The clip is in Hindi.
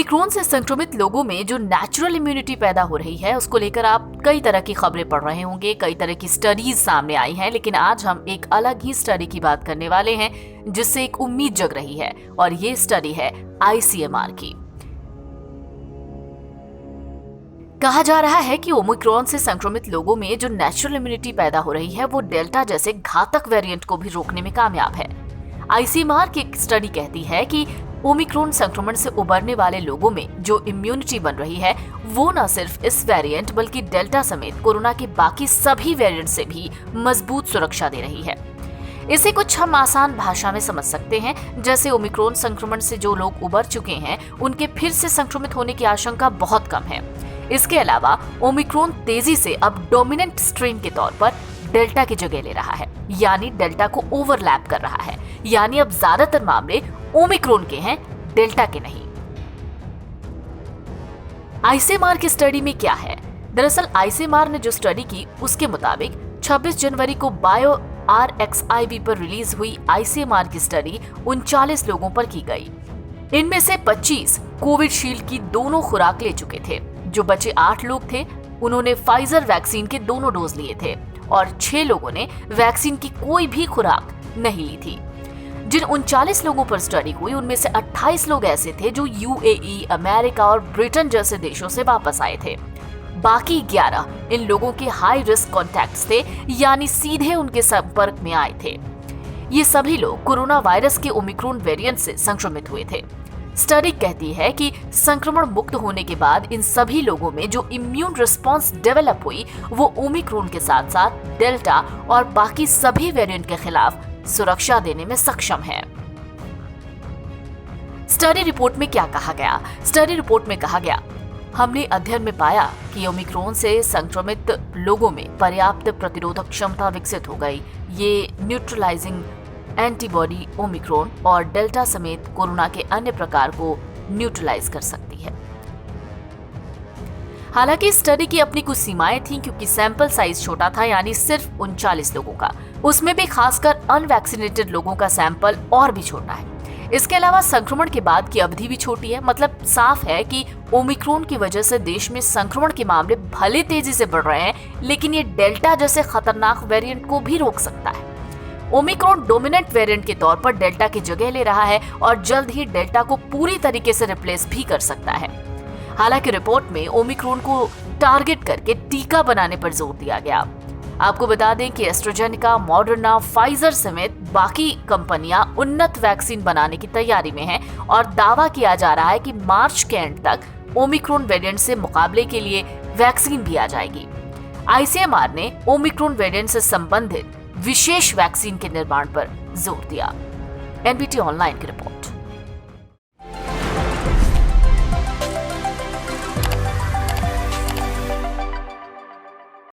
ओमिक्रॉन से संक्रमित लोगों में जो नेचुरल इम्यूनिटी पैदा हो रही है उसको लेकर आप कई तरह की खबरें पढ़ रहे होंगे, कई तरह की स्टडीज सामने आई हैं, लेकिन आज हम एक अलग ही स्टडी की बात करने वाले हैं जिससे एक उम्मीद जग रही है और ये स्टडी है ICMR की। कहा जा रहा है कि ओमिक्रॉन से संक्रमित लोगों में जो नेचुरल इम्यूनिटी पैदा हो रही है वो डेल्टा जैसे घातक वेरिएंट को भी रोकने में कामयाब है। ICMR की एक स्टडी कहती है कि ओमिक्रॉन संक्रमण से उबरने वाले लोगों में जो इम्यूनिटी बन रही है वो न सिर्फ इस वेरिएंट बल्कि डेल्टा समेत कोरोना के बाकी सभी वेरिएंट से भी मजबूत सुरक्षा दे रही है। इसे कुछ हम आसान भाषा में समझ सकते हैं, जैसे ओमिक्रॉन संक्रमण से जो लोग उबर चुके हैं उनके फिर से संक्रमित होने की आशंका बहुत कम है। इसके अलावा ओमिक्रॉन तेजी से अब डोमिनेंट स्ट्रेन के तौर पर डेल्टा की जगह ले रहा है, यानी डेल्टा को ओवरलैप कर रहा है, यानी अब ज्यादातर मामले ओमिक्रॉन के हैं, डेल्टा के नहीं। ICMR की स्टडी में क्या है? दरअसल ICMR ने जो स्टडी की उसके मुताबिक 26 जनवरी को बायो RXIV पर रिलीज हुई ICMR की स्टडी 39 लोगों पर की गई। इनमें से 25 कोविशील्ड की दोनों खुराक ले चुके थे। जो बचे 8 लोग थे उन्होंने फाइजर वैक्सीन के दोनों डोज लिए थे और 6 लोगों ने वैक्सीन की कोई भी खुराक नहीं ली थी। जिन 39 लोगों पर स्टडी हुई उनमें से 28 लोग ऐसे थे जो UAE, अमेरिका और ब्रिटेन जैसे देशों से वापस आए थे। बाकी 11 इन लोगों के हाई रिस्क कॉन्टैक्ट्स थे, यानी सीधे उनके संपर्क में आए थे। ये सभी लोग कोरोना वायरस के ओमिक्रॉन वेरिएंट से संक्रमित हुए थे। स्टडी कहती है कि संक्रमण मुक्त होने के बाद इन सभी लोगों में जो इम्यून रिस्पांस डेवलप हुई वो ओमिक्रॉन के साथ साथ डेल्टा और बाकी सभी वेरिएंट के खिलाफ सुरक्षा देने में सक्षम है। स्टडी रिपोर्ट में क्या कहा गया? स्टडी रिपोर्ट में कहा गया, हमने अध्ययन में पाया कि ओमिक्रॉन से संक्रमित लोगों में पर्याप्त प्रतिरोधक क्षमता विकसित हो गई। ये न्यूट्रलाइजिंग एंटीबॉडी ओमिक्रॉन और डेल्टा समेत कोरोना के अन्य प्रकार को न्यूट्रलाइज कर सकती है। हालांकि स्टडी की अपनी कुछ सीमाएं थीं क्योंकि सैंपल साइज छोटा था, यानी सिर्फ 39 लोगों का, उसमें भी खासकर अनवैक्सीनेटेड लोगों का सैंपल और भी छोटा है। इसके अलावा संक्रमण के बाद की अवधि भी छोटी है। मतलब साफ है कि ओमिक्रॉन की वजह से देश में संक्रमण के मामले भले तेजी से बढ़ रहे हैं, लेकिन ये डेल्टा जैसे खतरनाक वेरिएंट को भी रोक सकता है। ओमिक्रॉन डोमिनेंट वेरिएंट के तौर पर डेल्टा की जगह ले रहा है और जल्द ही डेल्टा को पूरी तरीके से रिप्लेस भी कर सकता है। हालांकि रिपोर्ट में ओमिक्रॉन को टारगेट करके टीका बनाने पर जोर दिया गया। आपको बता दें कि एस्ट्राजेनेका, मॉडर्ना, फाइजर समेत बाकी कंपनियां उन्नत वैक्सीन बनाने की तैयारी में हैं और दावा किया जा रहा है कि मार्च के एंड तक ओमिक्रॉन वेरिएंट से मुकाबले के लिए वैक्सीन भी आ जाएगी। ICMR ने ओमिक्रॉन वेरिएंट से संबंधित विशेष वैक्सीन के निर्माण पर जोर दिया। NBT ऑनलाइन की रिपोर्ट।